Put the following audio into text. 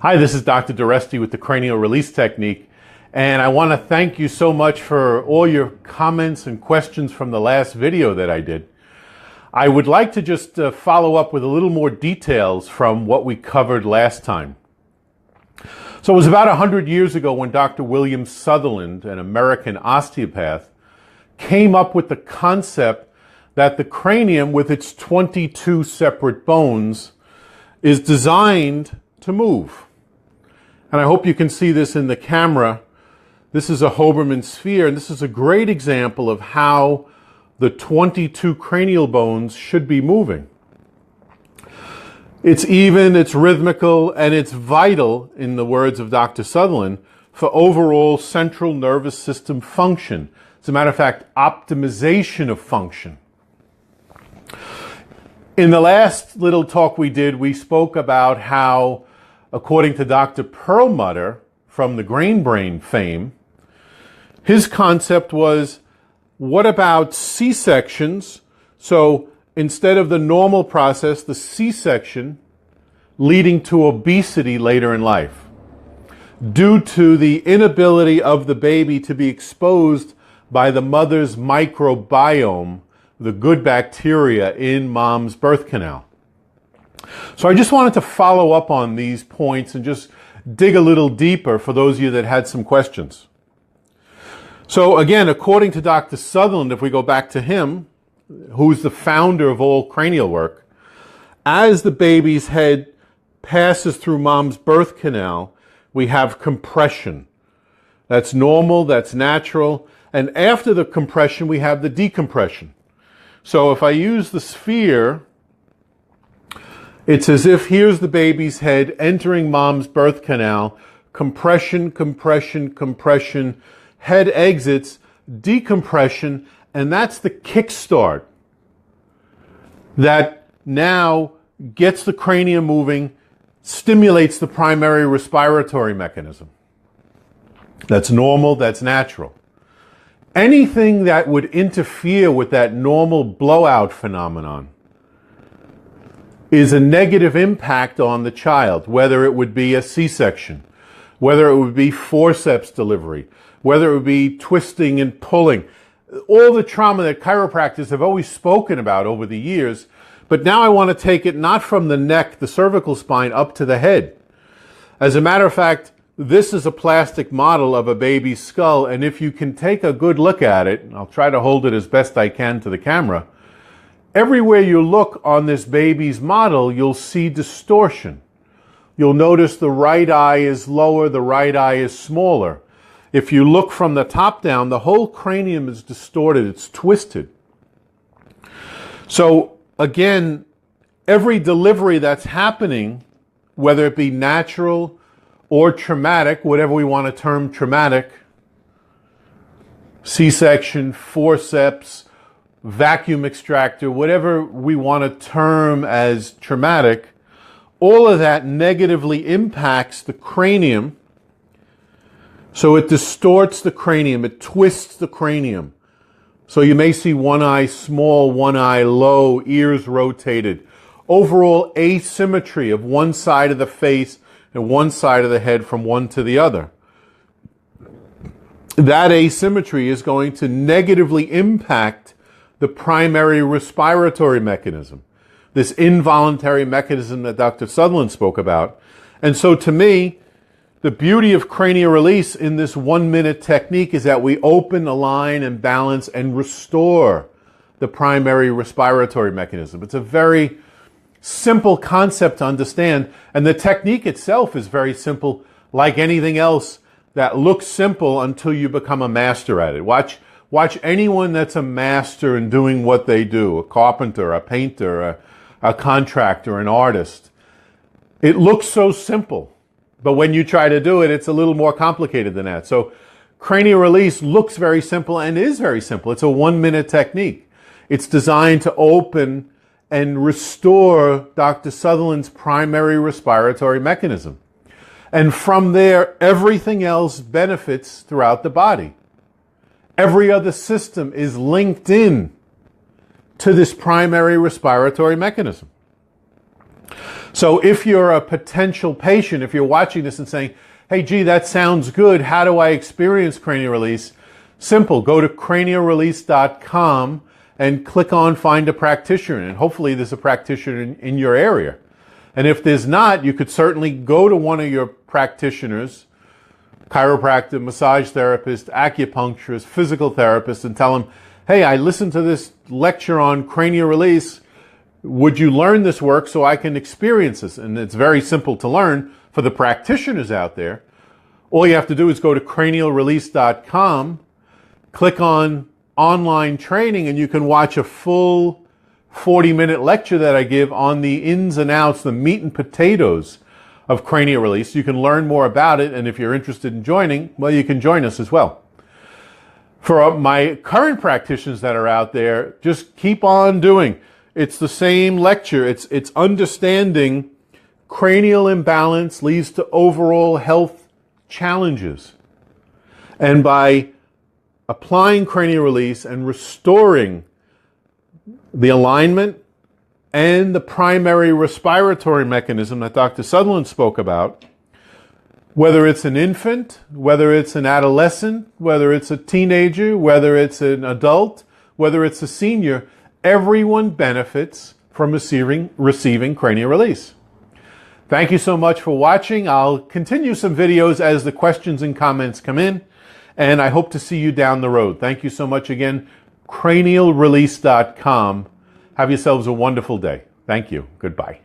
Hi, this is Dr. Duresti with the Cranial Release Technique, and I want to thank you so much for all your comments and questions from the last video that I did. I would like to just follow up with a little more details from what we covered last time. So it was about 100 years ago when Dr. William Sutherland, an American osteopath, came up with the concept that the cranium, with its 22 separate bones, is designed to move. And I hope you can see this in the camera. This is a Hoberman sphere, and this is a great example of how the 22 cranial bones should be moving. It's even, it's rhythmical, and it's vital, in the words of Dr. Sutherland, for overall central nervous system function. As a matter of fact, optimization of function. In the last little talk we did, we spoke about how, according to Dr. Perlmutter from the Grain Brain fame, his concept was, what about C-sections? So instead of the normal process, the C-section leading to obesity later in life, due to the inability of the baby to be exposed by the mother's microbiome, the good bacteria in mom's birth canal. So I just wanted to follow up on these points and just dig a little deeper for those of you that had some questions. So again, according to Dr. Sutherland, if we go back to him, who's the founder of all cranial work, as the baby's head passes through mom's birth canal, we have compression. That's normal, that's natural. And after the compression, we have the decompression. So if I use the sphere, it's as if here's the baby's head entering mom's birth canal, compression, compression, compression, head exits, decompression, and that's the kickstart that now gets the cranium moving, stimulates the primary respiratory mechanism. That's normal, that's natural. Anything that would interfere with that normal blowout phenomenon is a negative impact on the child, whether it would be a C-section, whether it would be forceps delivery, whether it would be twisting and pulling, all the trauma that chiropractors have always spoken about over the years. But now I want to take it not from the neck, the cervical spine, up to the head. As a matter of fact, this is a plastic model of a baby's skull, and if you can take a good look at it, I'll try to hold it as best I can to the camera, everywhere you look on this baby's model, you'll see distortion. You'll notice the right eye is lower, the right eye is smaller. If you look from the top down, the whole cranium is distorted, it's twisted. So again, every delivery that's happening, whether it be natural or traumatic, whatever we want to term traumatic, C-section, forceps, vacuum extractor, whatever we want to term as traumatic, all of that negatively impacts the cranium. So it distorts the cranium, it twists the cranium. So you may see one eye small, one eye low, ears rotated. Overall asymmetry of one side of the face and one side of the head from one to the other. That asymmetry is going to negatively impact the primary respiratory mechanism, this involuntary mechanism that Dr. Sutherland spoke about. And so to me, the beauty of cranial release in this 1-minute technique is that we open, align, and balance and restore the primary respiratory mechanism. It's a very simple concept to understand, and the technique itself is very simple, like anything else that looks simple until you become a master at it. Watch anyone that's a master in doing what they do, a carpenter, a painter, a contractor, an artist. It looks so simple, but when you try to do it, it's a little more complicated than that. So cranial release looks very simple and is very simple. It's a 1-minute technique. It's designed to open and restore Dr. Sutherland's primary respiratory mechanism. And from there, everything else benefits throughout the body. Every other system is linked in to this primary respiratory mechanism. So if you're a potential patient, if you're watching this and saying, hey, gee, that sounds good, how do I experience cranial release? Simple, go to cranialrelease.com and click on Find a Practitioner, and hopefully there's a practitioner in your area. And if there's not, you could certainly go to one of your practitioners, chiropractor, massage therapist, acupuncturist, physical therapist, and tell them, hey, I listened to this lecture on cranial release. Would you learn this work so I can experience this? And it's very simple to learn for the practitioners out there. All you have to do is go to cranialrelease.com, click on online training, and you can watch a full 40-minute lecture that I give on the ins and outs, the meat and potatoes of cranial release. You can learn more about it, and if you're interested in joining, well, you can join us as well. For my current practitioners that are out there, just keep on doing. It's the same lecture. It's understanding cranial imbalance leads to overall health challenges. And by applying cranial release and restoring the alignment and the primary respiratory mechanism that Dr. Sutherland spoke about, whether it's an infant, whether it's an adolescent, whether it's a teenager, whether it's an adult, whether it's a senior, everyone benefits from receiving cranial release. Thank you so much for watching. I'll continue some videos as the questions and comments come in, and I hope to see you down the road. Thank you so much again. Cranialrelease.com. Have yourselves a wonderful day. Thank you. Goodbye.